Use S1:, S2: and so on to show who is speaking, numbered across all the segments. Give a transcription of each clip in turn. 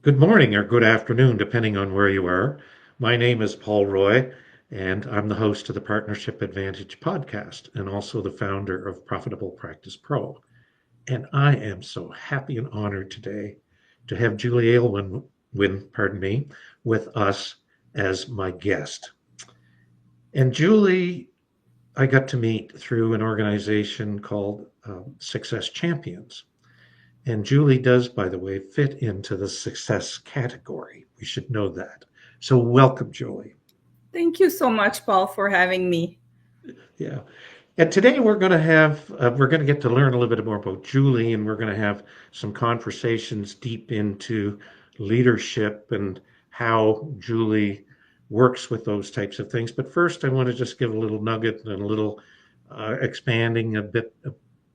S1: Good morning or good afternoon, depending on where you are. My name is Paul Roy, and I'm the host of the Partnership Advantage podcast and also the founder of Profitable Practice Pro. And I am so happy and honored today to have Julie Aylwin, with us as my guest. And Julie, I got to meet through an organization called Success Champions. And Julie does, by the way, fit into the success category. We should know that. So welcome, Julie.
S2: Thank you so much, Paul, for having me.
S1: Yeah. And today we're going to get to learn a little bit more about Julie, and we're going to have some conversations deep into leadership and how Julie works with those types of things. But first, I want to just give a little nugget and a little expanding a bit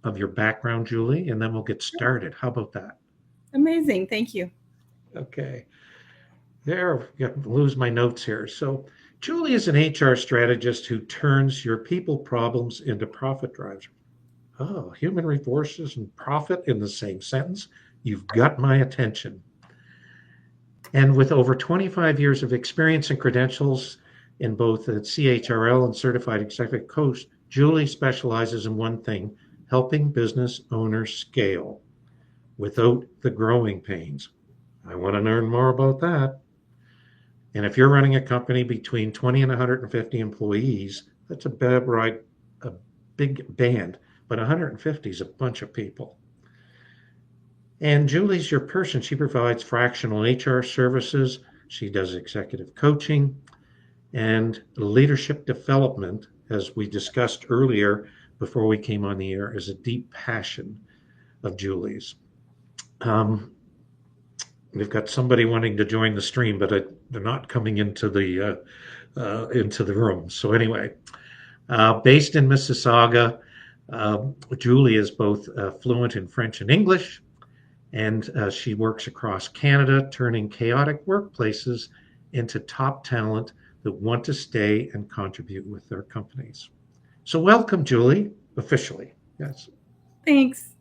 S1: of your background, Julie, and then we'll get started. How about that?
S2: Amazing. Thank you.
S1: Okay. There, you lose my notes here. So, Julie is an HR strategist who turns your people problems into profit drivers. Oh, human resources and profit in the same sentence. You've got my attention. And with over 25 years of experience and credentials in both the CHRL and certified executive coach, Julie specializes in one thing: helping business owners scale without the growing pains. I want to learn more about that. And if you're running a company between 20 and 150 employees, that's a big band, but 150 is a bunch of people. And Julie's your person. She provides fractional HR services. She does executive coaching and leadership development, as we discussed earlier before we came on the air, is a deep passion of Julie's. Um, we've got somebody wanting to join the stream, but they're not coming into the room. So anyway, based in Mississauga, Julie is both fluent in French and English, and she works across Canada, turning chaotic workplaces into top talent that want to stay and contribute with their companies. So welcome, Julie, officially. Yes.
S2: Thanks.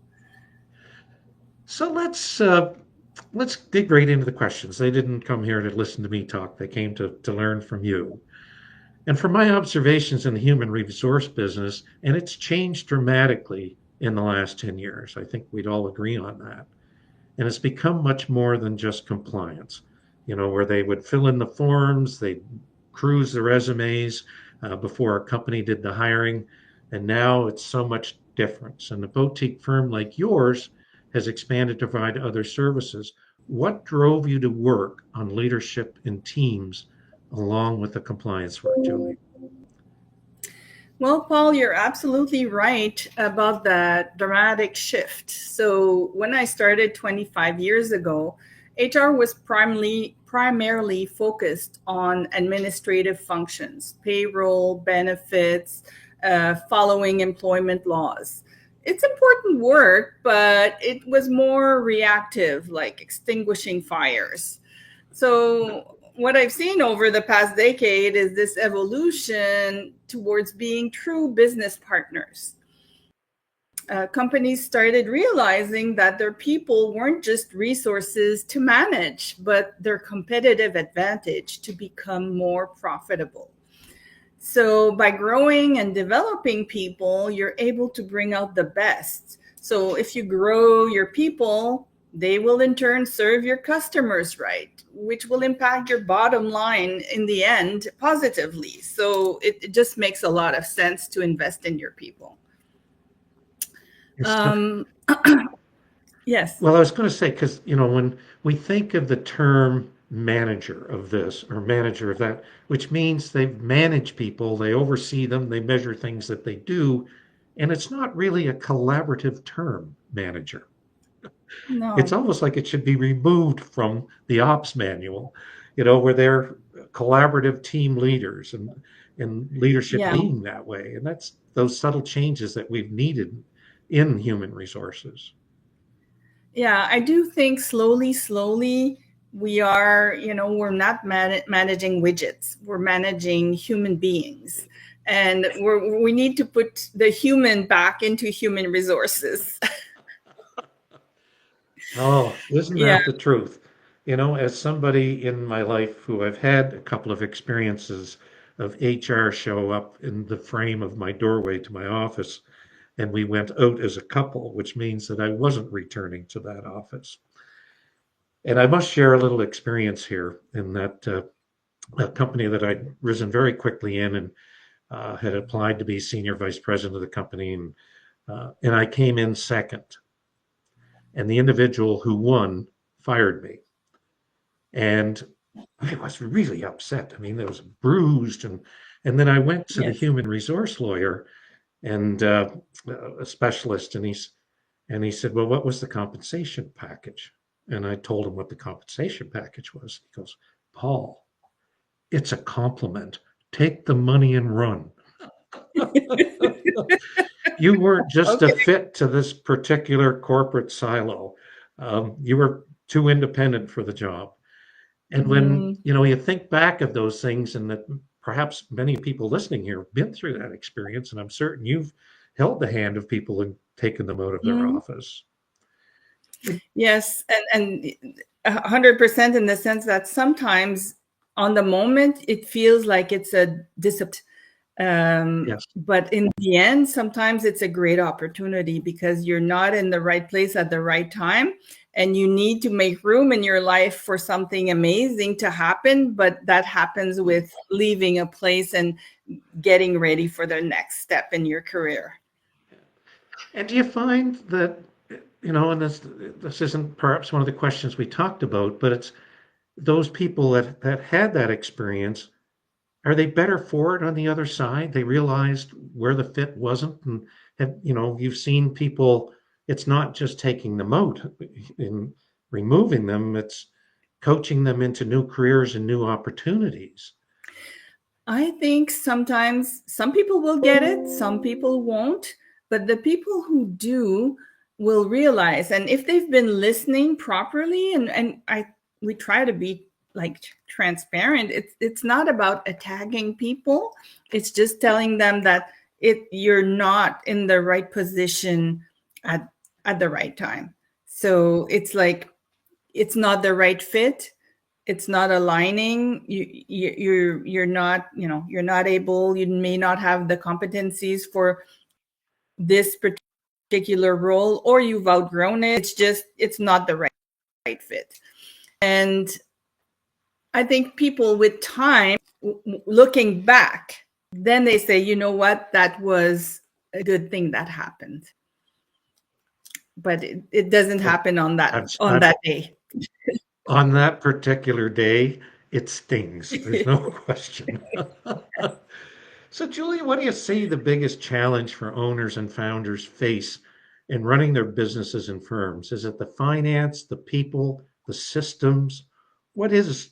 S1: So let's dig right into the questions. They didn't come here to listen to me talk. They came to learn from you. And from my observations in the human resource business, and it's changed dramatically in the last 10 years. I think we'd all agree on that. And it's become much more than just compliance, where they would fill in the forms, they cruise the resumes before a company did the hiring. And now it's so much different. And a boutique firm like yours has expanded to provide other services. What drove you to work on leadership in teams along with the compliance work, Julie?
S2: Well, Paul, you're absolutely right about that dramatic shift. So, when I started 25 years ago, HR was primarily focused on administrative functions, payroll, benefits, following employment laws. It's important work, but it was more reactive, like extinguishing fires. So, what I've seen over the past decade is this evolution towards being true business partners. Companies started realizing that their people weren't just resources to manage, but their competitive advantage to become more profitable. So, by growing and developing people, you're able to bring out the best. So, if you grow your people, they will in turn serve your customers right, which will impact your bottom line in the end positively. So, it just makes a lot of sense to invest in your people.
S1: It's
S2: Um, yes.
S1: Well, I was going to say, because, when we think of the term manager of this or manager of that, which means they manage people, they oversee them, they measure things that they do, and it's not really a collaborative term, manager. It's
S2: No.
S1: almost like it should be removed from the ops manual, where they're collaborative team leaders and leadership
S2: Yeah.
S1: being that way. And that's those subtle changes that we've needed in human resources.
S2: Yeah, I do think slowly, we're not managing widgets. We're managing human beings. And we need to put the human back into human resources.
S1: Oh, isn't
S2: Yeah.
S1: that the truth? As somebody in my life who I've had a couple of experiences of HR show up in the frame of my doorway to my office, and we went out as a couple, which means that I wasn't returning to that office. And I must share a little experience here in that a company that I'd risen very quickly in and had applied to be senior vice president of the company, and I came in second. And the individual who won fired me. And I was really upset. I mean, I was bruised, and then I went to the
S2: Yes.
S1: human resource lawyer and a specialist, and he said, "Well, what was the compensation package?" And I told him what the compensation package was. He goes, "Paul, it's a compliment. Take the money and run. You weren't just a
S2: Okay.
S1: fit to this particular corporate silo. You were too independent for the job." And when,
S2: Mm,
S1: you think back of those things, and that perhaps many people listening here have been through that experience, and I'm certain you've held the hand of people and taken them out of their
S2: mm.
S1: office.
S2: Yes, and 100% in the sense that sometimes on the moment it feels like it's a disappointment.
S1: Yes.
S2: But in the end, sometimes it's a great opportunity because you're not in the right place at the right time, and you need to make room in your life for something amazing to happen. But that happens with leaving a place and getting ready for the next step in your career.
S1: And do you find that, and this isn't perhaps one of the questions we talked about, but it's those people that had that experience, are they better for it on the other side? They realized where the fit wasn't, and you've seen people, it's not just taking them out and removing them, it's coaching them into new careers and new opportunities.
S2: I think sometimes some people will get it, some people won't, but the people who do will realize, and if they've been listening properly, and I we try to be like transparent. It's not about attacking people. It's just telling them that you're not in the right position at the right time. So it's like it's not the right fit, it's not aligning. You're not, you're not able, you may not have the competencies for this particular role, or you've outgrown it. It's just it's not the right fit. And I think people with time, looking back, then they say, you know what, that was a good thing that happened. But it doesn't
S1: But
S2: happen on that
S1: I've,
S2: on
S1: I've,
S2: that day.
S1: on that particular day, it stings. There's no question. So, Julia, what do you see the biggest challenge for owners and founders face in running their businesses and firms? Is it the finance, the people, the systems? What is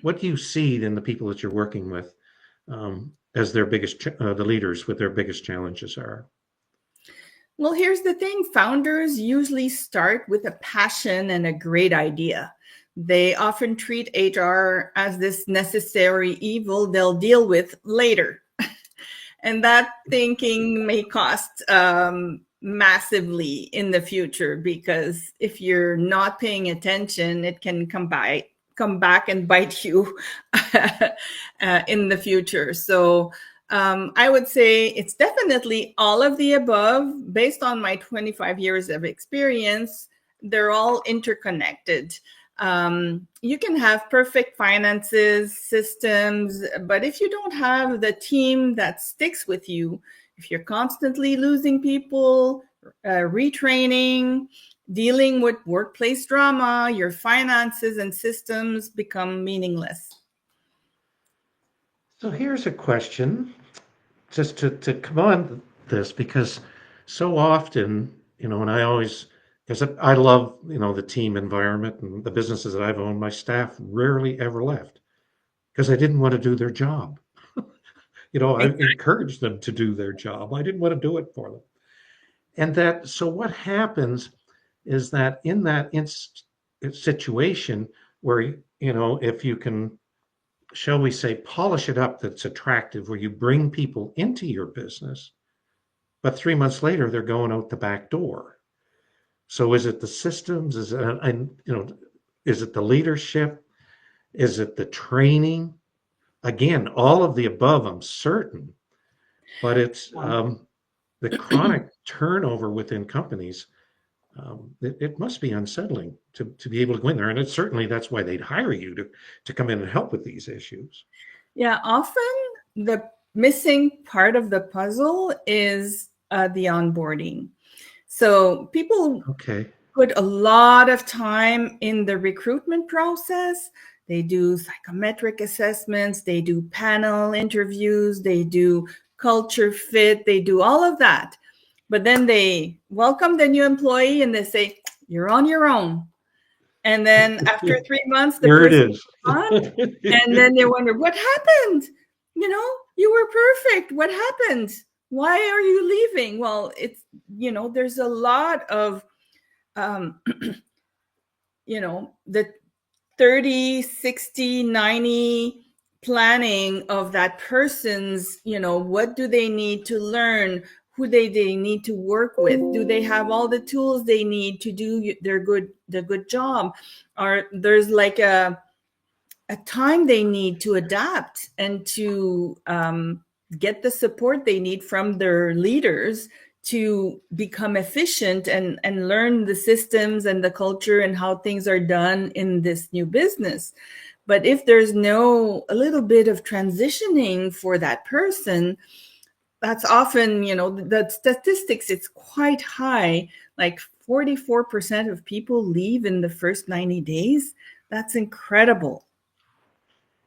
S1: what do you see in the people that you're working with as their the leaders with their biggest challenges are?
S2: Well, here's the thing, founders usually start with a passion and a great idea. They often treat HR as this necessary evil they'll deal with later. And that thinking may cost massively in the future, because if you're not paying attention, it can come back and bite you in the future. So I would say it's definitely all of the above. Based on my 25 years of experience, they're all interconnected. You can have perfect finances, systems, but if you don't have the team that sticks with you, if you're constantly losing people, retraining, dealing with workplace drama, your finances and systems become meaningless.
S1: So here's a question, just to come on this, because so often, and I always, because I love, the team environment and the businesses that I've owned, my staff rarely ever left because I didn't want to do their job. I encouraged them to do their job. I didn't want to do it for them. And so what happens is that in that situation where, if you can, shall we say, polish it up that's attractive, where you bring people into your business, but 3 months later they're going out the back door. So is it the systems? Is it, and Is it the leadership? Is it the training? Again, all of the above, I'm certain, but it's the chronic turnover within companies. It must be unsettling to be able to go in there. And it's certainly that's why they'd hire you to come in and help with these issues.
S2: Yeah, often the missing part of the puzzle is the onboarding. So people
S1: Okay.
S2: put a lot of time in the recruitment process. They do psychometric assessments, they do panel interviews, they do culture fit, they do all of that. But then they welcome the new employee and they say, "You're on your own." And then after 3 months, the
S1: Here it
S2: person is
S1: is.
S2: gone. And then they wonder, what happened? You were perfect. What happened? Why are you leaving? Well, there's a lot of, um, the 30, 60, 90 planning of that person's, what do they need to learn? Who they need to work with? Do they have all the tools they need to do the good job? Or there's like a time they need to adapt and to get the support they need from their leaders to become efficient and learn the systems and the culture and how things are done in this new business. But if there's a little bit of transitioning for that person, that's often, the statistics, it's quite high, like 44% of people leave in the first 90 days. That's incredible.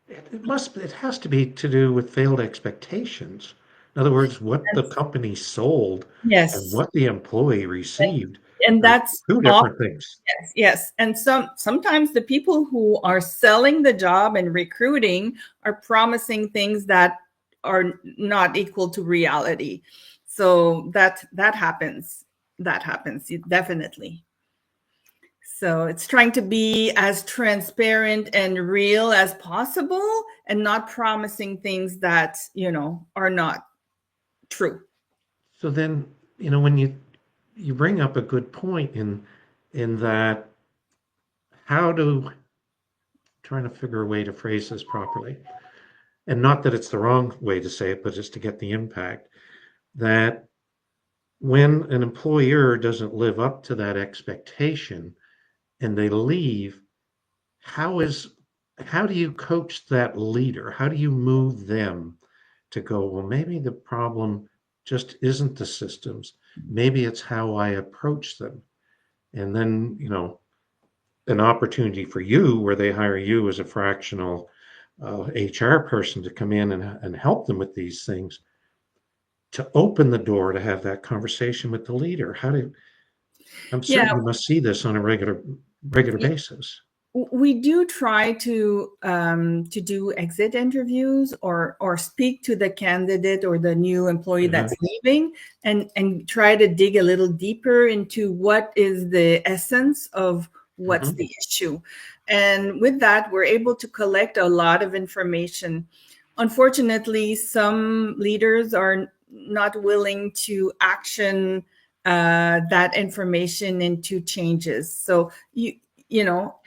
S1: It has to be to do with failed expectations. In other words, what the company sold and
S2: Yes.
S1: what the employee received
S2: And
S1: are
S2: that's
S1: two
S2: often,
S1: different things.
S2: yes. And sometimes the people who are selling the job and recruiting are promising things that are not equal to reality. So that happens. That happens definitely. So it's trying to be as transparent and real as possible and not promising things that, are not true.
S1: So then, when you bring up a good point in that how to trying to figure a way to phrase this properly, and not that it's the wrong way to say it, but just to get the impact that when an employer doesn't live up to that expectation and they leave, how is how do you coach that leader? How do you move them to go, well, maybe the problem just isn't the systems. Maybe it's how I approach them. And then, an opportunity for you where they hire you as a fractional HR person to come in and help them with these things, to open the door to have that conversation with the leader. I'm
S2: Yeah,
S1: certain you must see this on a regular basis.
S2: we do try to do exit interviews or speak to the candidate or the new employee
S1: Yeah.
S2: that's leaving and try to dig a little deeper into what is the essence of what's
S1: Mhm.
S2: the issue. And with that, we're able to collect a lot of information. Unfortunately, some leaders are not willing to action that information into changes. So you know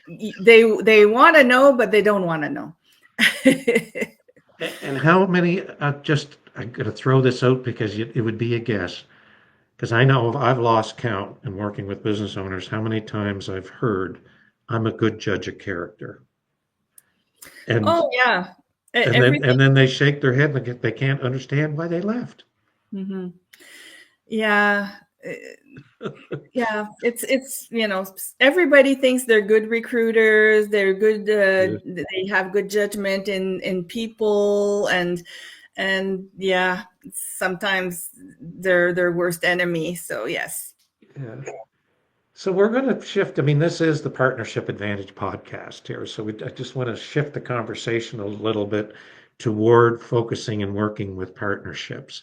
S2: they want to know, but they don't want to know.
S1: And how many, I'm going to throw this out because it would be a guess. Because I know I've lost count in working with business owners, how many times I've heard, I'm a good judge of character. And
S2: Oh yeah.
S1: and
S2: Everything.
S1: then they shake their head and they can't understand why they left.
S2: Hmm. Yeah. Uh, yeah, it's everybody thinks they're good recruiters, they're good,
S1: Yeah.
S2: they have good judgment in people, and yeah, sometimes they're their worst enemy. So yes.
S1: Yeah. So we're going to shift. I mean, this is the Partnership Advantage podcast here. So I just want to shift the conversation a little bit toward focusing and working with partnerships.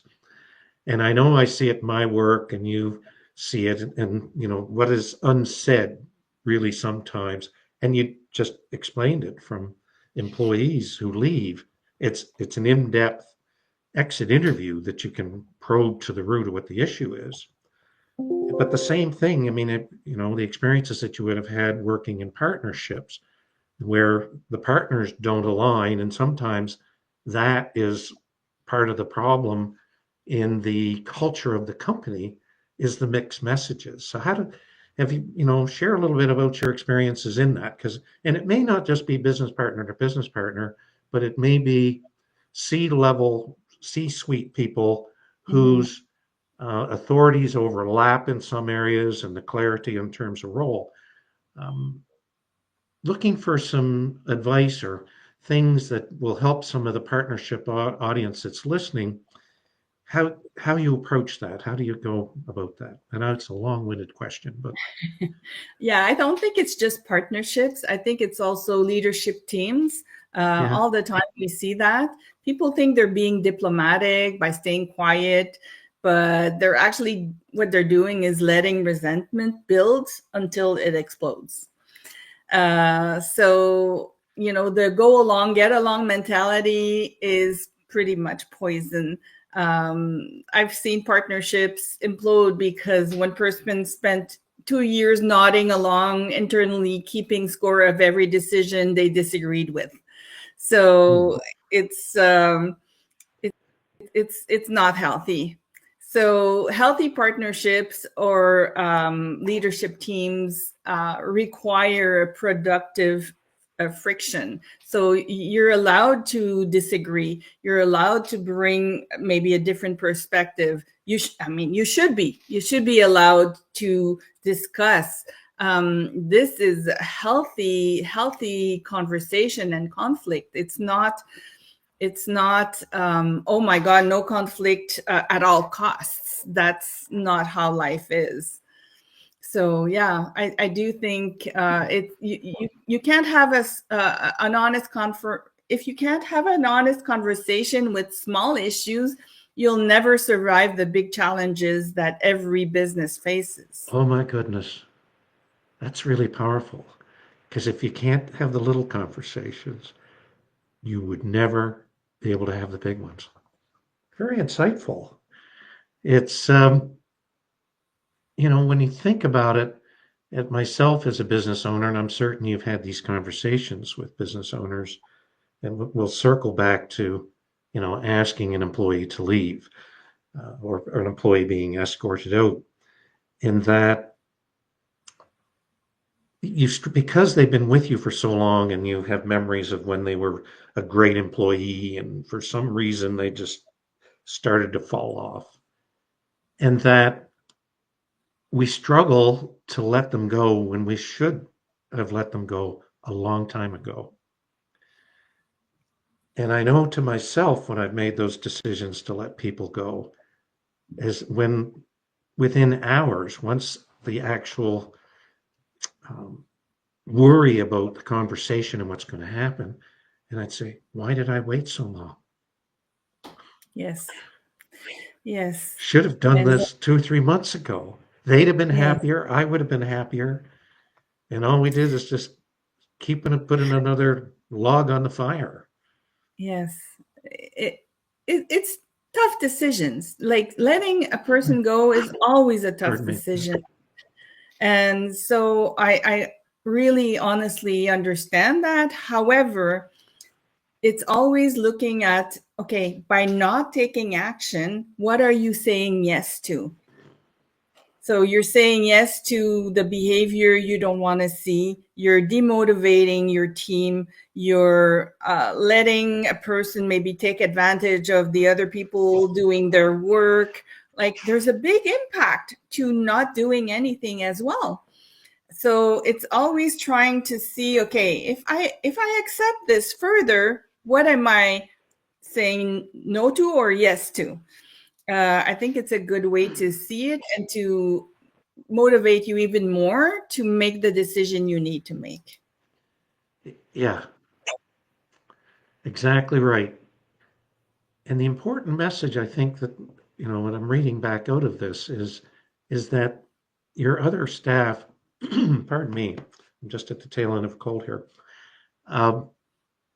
S1: And I know I see it in my work and you see it and what is unsaid really sometimes. And you just explained it from employees who leave. It's an in-depth exit interview that you can probe to the root of what the issue is. But the same thing, I mean, the experiences that you would have had working in partnerships where the partners don't align, and sometimes that is part of the problem in the culture of the company is the mixed messages. So how do have share a little bit about your experiences in that? Because and it may not just be business partner to business partner, but it may be C-level, C-suite people
S2: Mhm.
S1: whose authorities overlap in some areas and the clarity in terms of role. Um, Looking for some advice or things that will help some of the partnership audience that's listening, how you approach that, how do you go about that? I know it's a long-winded question, but
S2: Yeah, I don't think it's just partnerships. I think it's also leadership teams.
S1: yeah.
S2: All the time we see that. People think they're being diplomatic by staying quiet, but they're actually, what they're doing is letting resentment build until it explodes. The go along, get along mentality is pretty much poison. I've seen partnerships implode because one person spent 2 years nodding along internally, keeping score of every decision they disagreed with.
S1: Hmm.
S2: So it's um, it's not healthy. So healthy partnerships or leadership teams require a productive friction. So you're allowed to disagree. You're allowed to bring maybe a different perspective. You should be. You should be allowed to discuss. This is a healthy conversation and conflict. It's not oh my god, no conflict at all costs. That's not how life is. So yeah, I do think you can't have an honest if you can't have an honest conversation with small issues, you'll never survive the big challenges that every business faces.
S1: Oh my goodness, that's really powerful. Because if you can't have the little conversations, you would never be able to have the big ones. Very insightful. It's when you think about it, at myself as a business owner, and I'm certain you've had these conversations with business owners, and we'll circle back to, asking an employee to leave or an employee being escorted out. In that, because they've been with you for so long, and you have memories of when they were a great employee, and for some reason they just started to fall off, and that we struggle to let them go when we should have let them go a long time ago. And I know to myself when I've made those decisions to let people go is when within hours, once the actual um, worry about the conversation and what's going to happen, and I'd say, why did I wait so long?
S2: Yes, yes,
S1: Should have done
S2: and
S1: this 2 or 3 months ago. They'd have been
S2: yes,
S1: happier. I would have been happier. And all we did is just putting another log on the fire.
S2: yes. It's tough decisions. Like letting a person go is always a tough
S1: Pardon me.
S2: decision. And so I really honestly understand that. However, it's always looking at, okay, by not taking action, what are you saying yes to? So you're saying yes to the behavior you don't want to see. You're demotivating your team. You're letting a person maybe take advantage of the other people doing their work. Like there's a big impact to not doing anything as well. So it's always trying to see, okay, if I accept this further, what am I saying no to or yes to? I think it's a good way to see it and to motivate you even more to make the decision you need to make.
S1: Yeah, exactly right. And the important message I think that, what I'm reading back out of this is that your other staff, pardon me, I'm just at the tail end of a cold here. Um,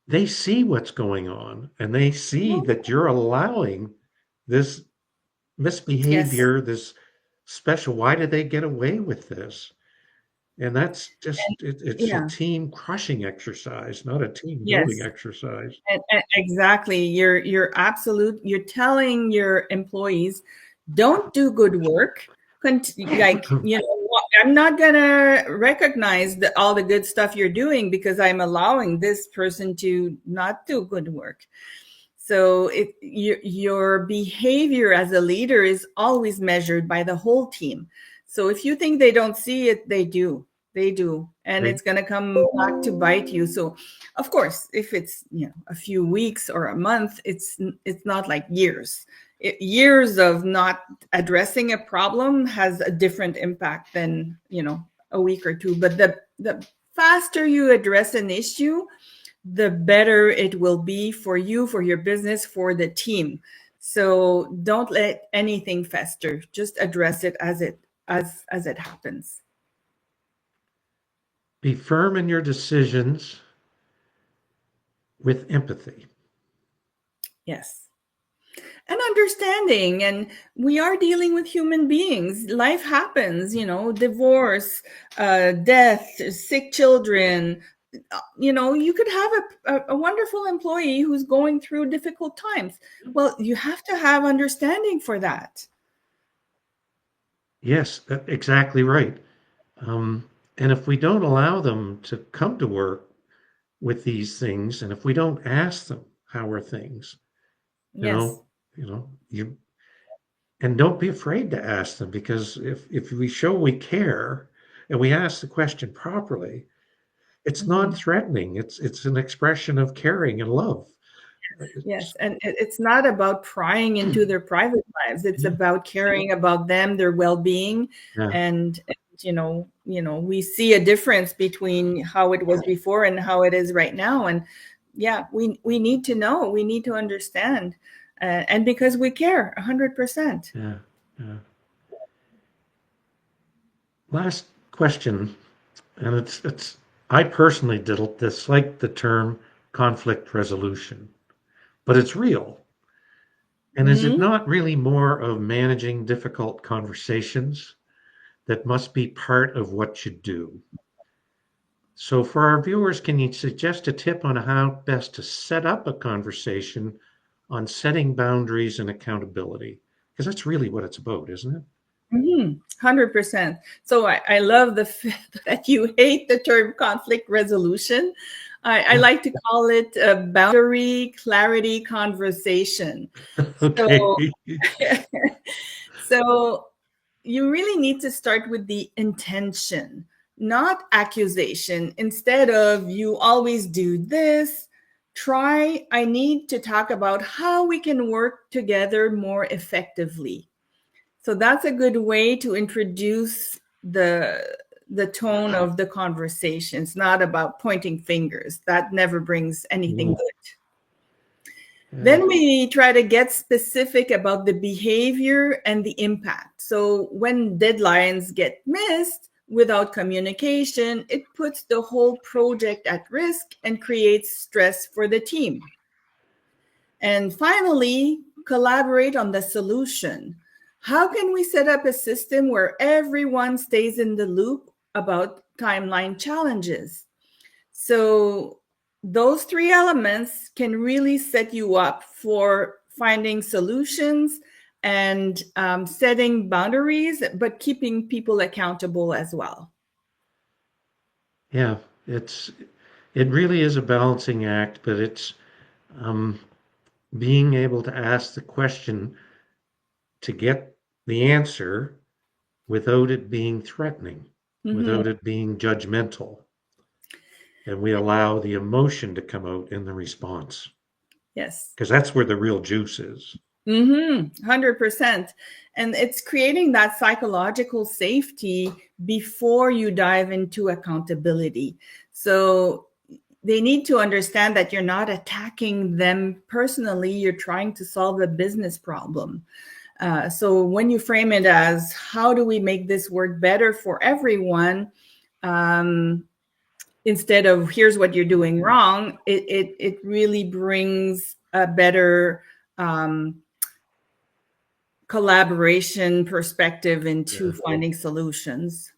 S1: they see what's going on and they see that you're allowing this
S2: Yes.
S1: misbehavior, this special. Why did they get away with this? And that's
S2: And
S1: just it's a
S2: yeah,
S1: team crushing exercise, not a team building
S2: yes.
S1: exercise.
S2: And exactly. You're telling your employees, don't do good work. Like, I'm not gonna recognize all the good stuff you're doing because I'm allowing this person to not do good work. So your behavior as a leader is always measured by the whole team. So if you think they don't see it, they do. They do. And
S1: They
S2: it's going to come back to bite you. So of course, if it's, a few weeks or a month, it's not like years. Years of not addressing a problem has a different impact than, a week or two. But the faster you address an issue, the better it will be for you, for your business, for the team. So don't let anything fester. Just address it as it happens.
S1: be firm in your decisions with empathy.
S2: Yes. And understanding. And we are dealing with human beings. Life happens, divorce, death, sick children. You could have a wonderful employee who's going through difficult times. Well, you have to have understanding for that.
S1: Yes, exactly right. Um, and if we don't allow them to come to work with these things, and if we don't ask them how are things, you
S2: Yes.
S1: know, you and don't be afraid to ask them because if we show we care and we ask the question properly, it's
S2: Mhm.
S1: non-threatening. It's an expression of caring and love.
S2: Yes,
S1: It's,
S2: and it's not about prying into their private lives. It's
S1: yeah,
S2: about caring about them, their well-being,
S1: yeah,
S2: and we see a difference between how it was before and how it is right now. And yeah, we need to know, we need to understand, and because we care 100%.
S1: yeah, yeah. Last question, and it's I personally dislike the term conflict resolution, but it's real. And is it
S2: Hmm.
S1: not really more of managing difficult conversations that must be part of what you do? So, for our viewers, can you suggest a tip on how best to set up a conversation on setting boundaries and accountability? Because that's really what it's about, isn't it?
S2: 100%. So I love the fact that you hate the term conflict resolution. I
S1: Yeah.
S2: like to call it a boundary clarity conversation.
S1: Okay.
S2: So, so you really need to start with the intention, not accusation. Instead of you always do this, try, I need to talk about how we can work together more effectively. So that's a good way to introduce the tone of the conversation. It's not about pointing fingers. That never brings anything
S1: Mm,
S2: good.
S1: yeah.
S2: Then we try to get specific about the behavior and the impact. So when deadlines get missed without communication, it puts the whole project at risk and creates stress for the team. And finally, collaborate on the solution. How can we set up a system where everyone stays in the loop about timeline challenges? So, those three elements can really set you up for finding solutions and setting boundaries, but keeping people accountable as well.
S1: Yeah. It really is a balancing act, but it's um, being able to ask the question to get the answer without it being threatening,
S2: Hmm.
S1: without it being judgmental. And we allow the emotion to come out in the response
S2: Yes.
S1: because that's where the real juice is.
S2: 100%. And it's creating that psychological safety before you dive into accountability. So they need to understand that you're not attacking them personally, you're trying to solve a business problem. So when you frame it as how do we make this work better for everyone, um, instead of here's what you're doing wrong, it, it, really brings a better um, collaboration perspective into
S1: Yeah.
S2: finding solutions.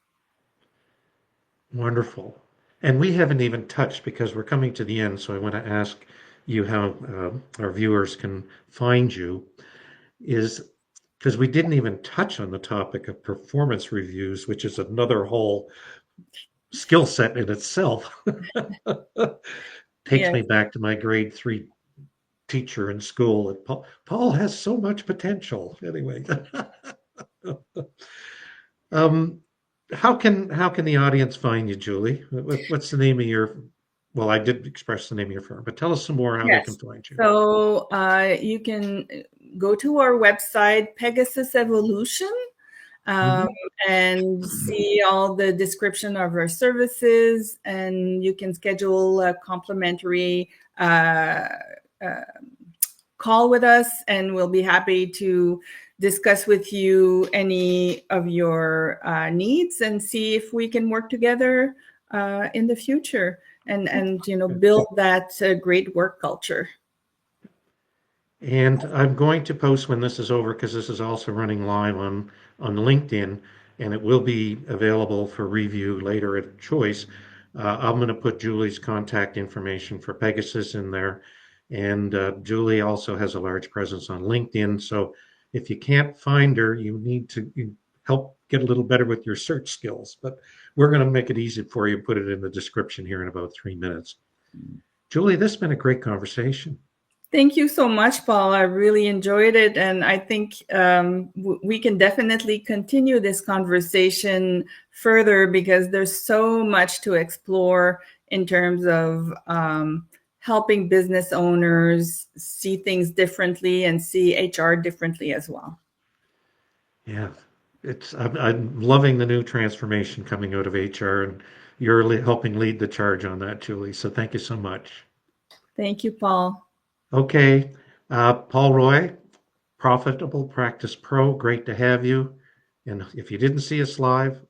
S1: Wonderful. And we haven't even touched because we're coming to the end, so I want to ask you how our viewers can find you. Is because we didn't even touch on the topic of performance reviews, which is another whole skill set in itself. Takes
S2: Yes.
S1: me back to my grade 3 teacher in school. And Paul has so much potential. Anyway, um, how can the audience find you, Julie? What's the name of your? Well, I did express the name of your firm, but tell us some more how they can
S2: Yes.
S1: find you.
S2: So you can go to our website, Pegasus Evolution, um,
S1: Hmm.
S2: and see all the description of our services. And you can schedule a complimentary uh, uh, call with us, and we'll be happy to discuss with you any of your needs and see if we can work together in the future and build that great work culture.
S1: And I'm going to post when this is over because this is also running live on LinkedIn, and it will be available for review later at choice. I'm going to put Julie's contact information for Pegasus in there, and Julie also has a large presence on LinkedIn. So if you can't find her, you need to help get a little better with your search skills. But we're going to make it easy for you. Put it in the description here in about 3 minutes. Julie, this has been a great conversation.
S2: Thank you so much, Paul. I really enjoyed it. And I think we can definitely continue this conversation further because there's so much to explore in terms of helping business owners see things differently and see HR differently as well.
S1: Yeah, I'm loving the new transformation coming out of HR, and you're helping lead the charge on that, Julie. So thank you so much.
S2: Thank you, Paul.
S1: Okay, Paul Roy, Profitable Practice Pro, great to have you. And if you didn't see us live,